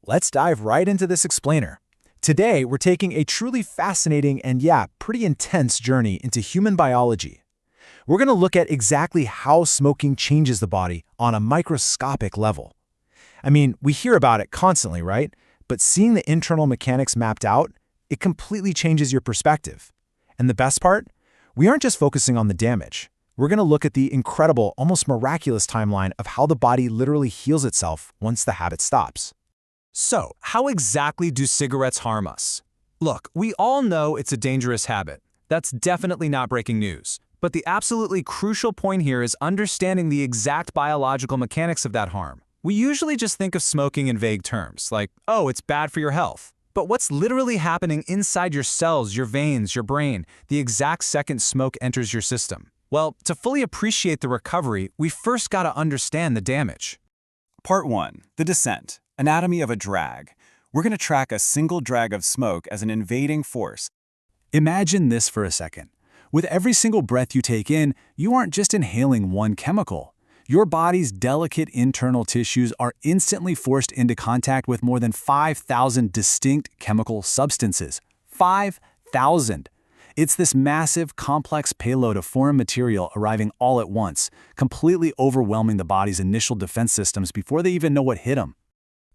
Let's dive right into this explainer. Today, we're taking a truly fascinating and pretty intense journey into human biology. We're going to look at exactly how smoking changes the body on a microscopic level. I mean, we hear about it constantly, right? But seeing the internal mechanics mapped out, it completely changes your perspective. And the best part? We aren't just focusing on the damage. We're going to look at the incredible, almost miraculous timeline of how the body literally heals itself once the habit stops. So, how exactly do cigarettes harm us? Look, we all know it's a dangerous habit. That's definitely not breaking news. But the absolutely crucial point here is understanding the exact biological mechanics of that harm. We usually just think of smoking in vague terms, like, oh, it's bad for your health. But what's literally happening inside your cells, your veins, your brain, the exact second smoke enters your system? Well, to fully appreciate the recovery, we first gotta understand the damage. Part 1. The Descent. Anatomy of a drag. We're going to track a single drag of smoke as an invading force. Imagine this for a second. With every single breath you take in, you aren't just inhaling one chemical. Your body's delicate internal tissues are instantly forced into contact with more than 5,000 distinct chemical substances. 5,000! It's this massive, complex payload of foreign material arriving all at once, completely overwhelming the body's initial defense systems before they even know what hit them.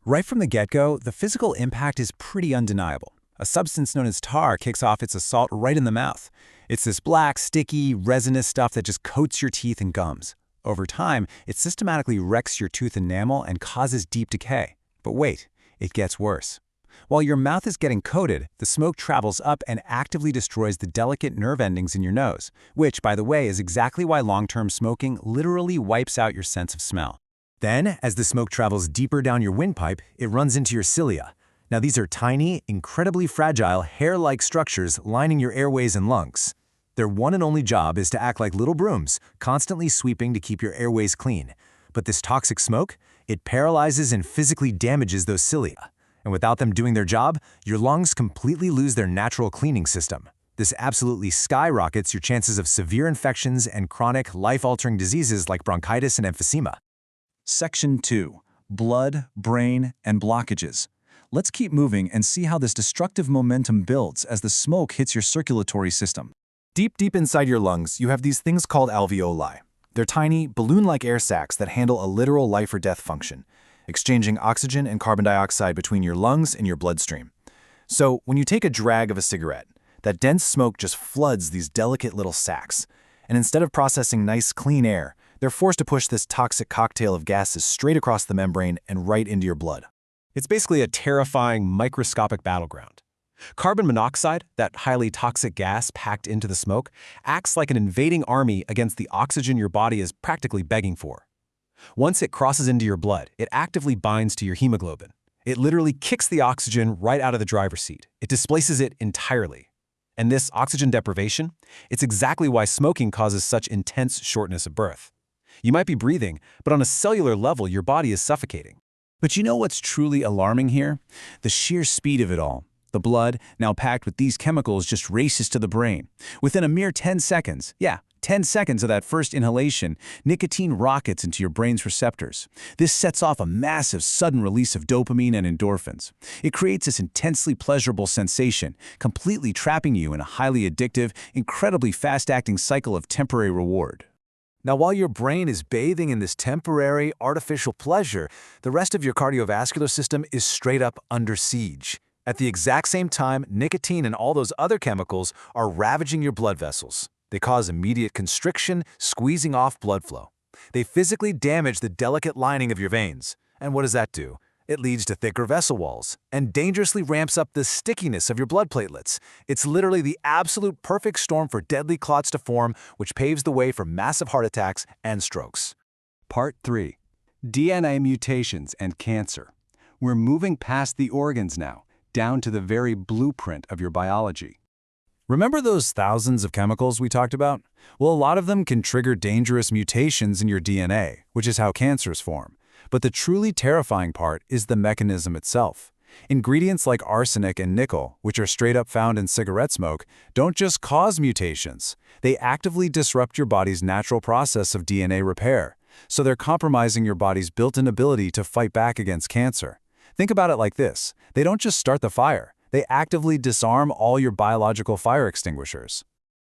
Right from the get-go, the physical impact is pretty undeniable. A substance known as tar kicks off its assault right in the mouth. It's this black, sticky, resinous stuff that just coats your teeth and gums. Over time, it systematically wrecks your tooth enamel and causes deep decay. But wait, it gets worse. While your mouth is getting coated, the smoke travels up and actively destroys the delicate nerve endings in your nose, which, by the way, is exactly why long-term smoking literally wipes out your sense of smell. Then, as the smoke travels deeper down your windpipe, it runs into your cilia. Now, these are tiny, incredibly fragile, hair-like structures lining your airways and lungs. Their one and only job is to act like little brooms, constantly sweeping to keep your airways clean. But this toxic smoke, it paralyzes and physically damages those cilia. And without them doing their job, your lungs completely lose their natural cleaning system. This absolutely skyrockets your chances of severe infections and chronic, life-altering diseases like bronchitis and emphysema. Section 2. Blood, brain, and blockages. Let's keep moving and see how this destructive momentum builds as the smoke hits your circulatory system. Deep inside your lungs, you have these things called alveoli. They're tiny, balloon-like air sacs that handle a literal life-or-death function, exchanging oxygen and carbon dioxide between your lungs and your bloodstream. So, when you take a drag of a cigarette, that dense smoke just floods these delicate little sacs. And instead of processing nice, clean air, they're forced to push this toxic cocktail of gases straight across the membrane and right into your blood. It's basically a terrifying, microscopic battleground. Carbon monoxide, that highly toxic gas packed into the smoke, acts like an invading army against the oxygen your body is practically begging for. Once it crosses into your blood, it actively binds to your hemoglobin. It literally kicks the oxygen right out of the driver's seat. It displaces it entirely. And this oxygen deprivation, it's exactly why smoking causes such intense shortness of breath. You might be breathing, but on a cellular level, your body is suffocating. But you know what's truly alarming here? The sheer speed of it all. The blood, now packed with these chemicals, just races to the brain. Within a mere 10 seconds, 10 seconds of that first inhalation, nicotine rockets into your brain's receptors. This sets off a massive sudden release of dopamine and endorphins. It creates this intensely pleasurable sensation, completely trapping you in a highly addictive, incredibly fast-acting cycle of temporary reward. Now, while your brain is bathing in this temporary, artificial pleasure, the rest of your cardiovascular system is straight up under siege. At the exact same time, nicotine and all those other chemicals are ravaging your blood vessels. They cause immediate constriction, squeezing off blood flow. They physically damage the delicate lining of your veins. And what does that do? It leads to thicker vessel walls and dangerously ramps up the stickiness of your blood platelets. It's literally the absolute perfect storm for deadly clots to form, which paves the way for massive heart attacks and strokes. Part 3. DNA mutations and cancer. We're moving past the organs now, down to the very blueprint of your biology. Remember those thousands of chemicals we talked about? Well, a lot of them can trigger dangerous mutations in your DNA, which is how cancers form. But the truly terrifying part is the mechanism itself. Ingredients like arsenic and nickel, which are straight up found in cigarette smoke, don't just cause mutations. They actively disrupt your body's natural process of DNA repair. So they're compromising your body's built-in ability to fight back against cancer. Think about it like this. They don't just start the fire. They actively disarm all your biological fire extinguishers.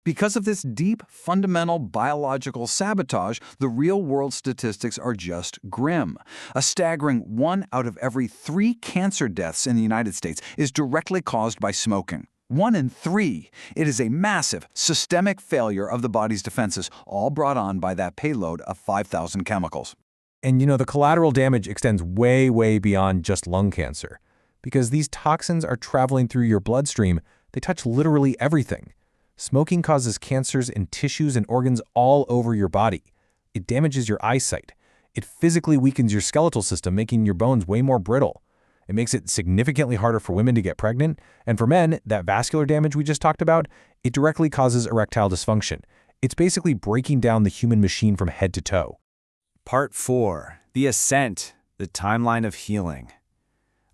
Because of this deep, fundamental biological sabotage, the real-world statistics are just grim. A staggering 1 out of every 3 cancer deaths in the United States is directly caused by smoking. 1 in 3. It is a massive, systemic failure of the body's defenses, all brought on by that payload of 5,000 chemicals. And the collateral damage extends way, way beyond just lung cancer. Because these toxins are traveling through your bloodstream, they touch literally everything. Smoking causes cancers in tissues and organs all over your body. It damages your eyesight. It physically weakens your skeletal system, making your bones way more brittle. It makes it significantly harder for women to get pregnant. And for men, that vascular damage we just talked about, it directly causes erectile dysfunction. It's basically breaking down the human machine from head to toe. Part 4. The Ascent, the Timeline of Healing.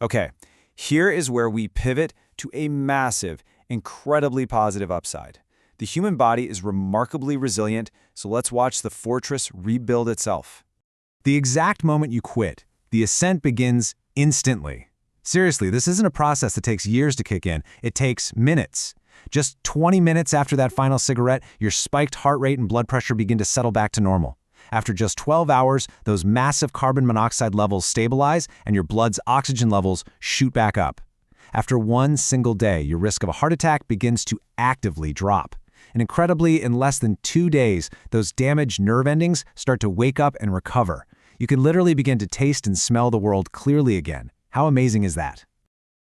Okay, here is where we pivot to a massive, incredibly positive upside. The human body is remarkably resilient, so let's watch the fortress rebuild itself. The exact moment you quit, the ascent begins instantly. Seriously, this isn't a process that takes years to kick in. It takes minutes. Just 20 minutes after that final cigarette, your spiked heart rate and blood pressure begin to settle back to normal. After just 12 hours, those massive carbon monoxide levels stabilize and your blood's oxygen levels shoot back up. After one single day, your risk of a heart attack begins to actively drop. And incredibly, in less than 2 days, those damaged nerve endings start to wake up and recover. You can literally begin to taste and smell the world clearly again. How amazing is that?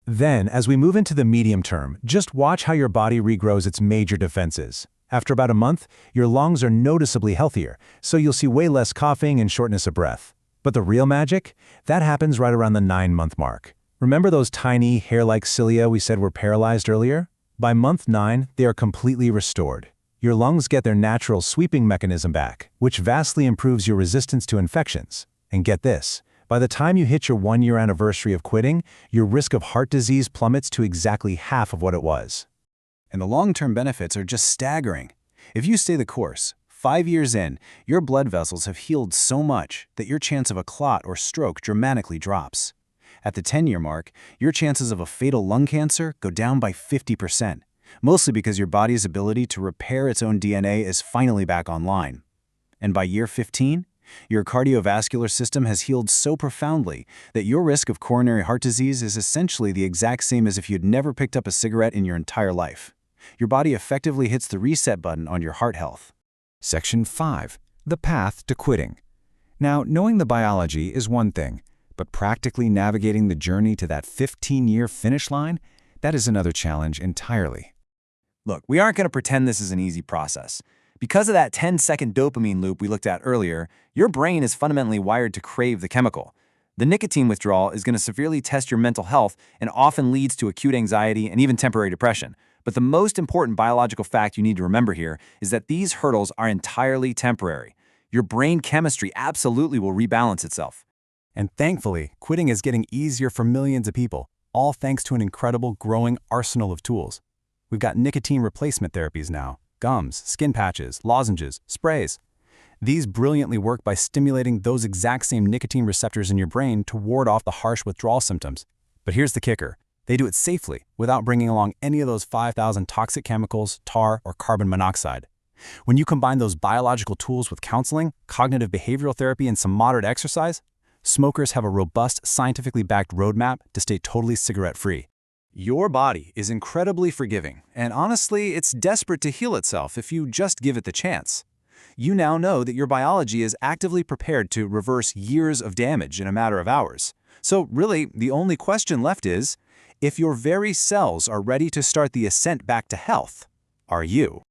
Then, as we move into the medium term, just watch how your body regrows its major defenses. After about a month, your lungs are noticeably healthier, so you'll see way less coughing and shortness of breath. But the real magic? That happens right around the 9-month mark. Remember those tiny, hair-like cilia we said were paralyzed earlier? By month 9, they are completely restored. Your lungs get their natural sweeping mechanism back, which vastly improves your resistance to infections. And get this, by the time you hit your 1-year anniversary of quitting, your risk of heart disease plummets to exactly half of what it was. And the long-term benefits are just staggering. If you stay the course, 5 years in, your blood vessels have healed so much that your chance of a clot or stroke dramatically drops. At the 10-year mark, your chances of a fatal lung cancer go down by 50%, mostly because your body's ability to repair its own DNA is finally back online. And by year 15, your cardiovascular system has healed so profoundly that your risk of coronary heart disease is essentially the exact same as if you'd never picked up a cigarette in your entire life. Your body effectively hits the reset button on your heart health. Section 5. The Path to Quitting. Now, knowing the biology is one thing, but practically navigating the journey to that 15-year finish line, that is another challenge entirely. Look, we aren't going to pretend this is an easy process. Because of that 10-second dopamine loop we looked at earlier, your brain is fundamentally wired to crave the chemical. The nicotine withdrawal is going to severely test your mental health and often leads to acute anxiety and even temporary depression. But the most important biological fact you need to remember here is that these hurdles are entirely temporary. Your brain chemistry absolutely will rebalance itself. And thankfully, quitting is getting easier for millions of people, all thanks to an incredible growing arsenal of tools. We've got nicotine replacement therapies now, gums, skin patches, lozenges, sprays. These brilliantly work by stimulating those exact same nicotine receptors in your brain to ward off the harsh withdrawal symptoms. But here's the kicker. They do it safely, without bringing along any of those 5,000 toxic chemicals, tar, or carbon monoxide. When you combine those biological tools with counseling, cognitive behavioral therapy, and some moderate exercise, smokers have a robust, scientifically backed roadmap to stay totally cigarette-free. Your body is incredibly forgiving, and honestly, it's desperate to heal itself if you just give it the chance. You now know that your biology is actively prepared to reverse years of damage in a matter of hours. So really, the only question left is, if your very cells are ready to start the ascent back to health, are you?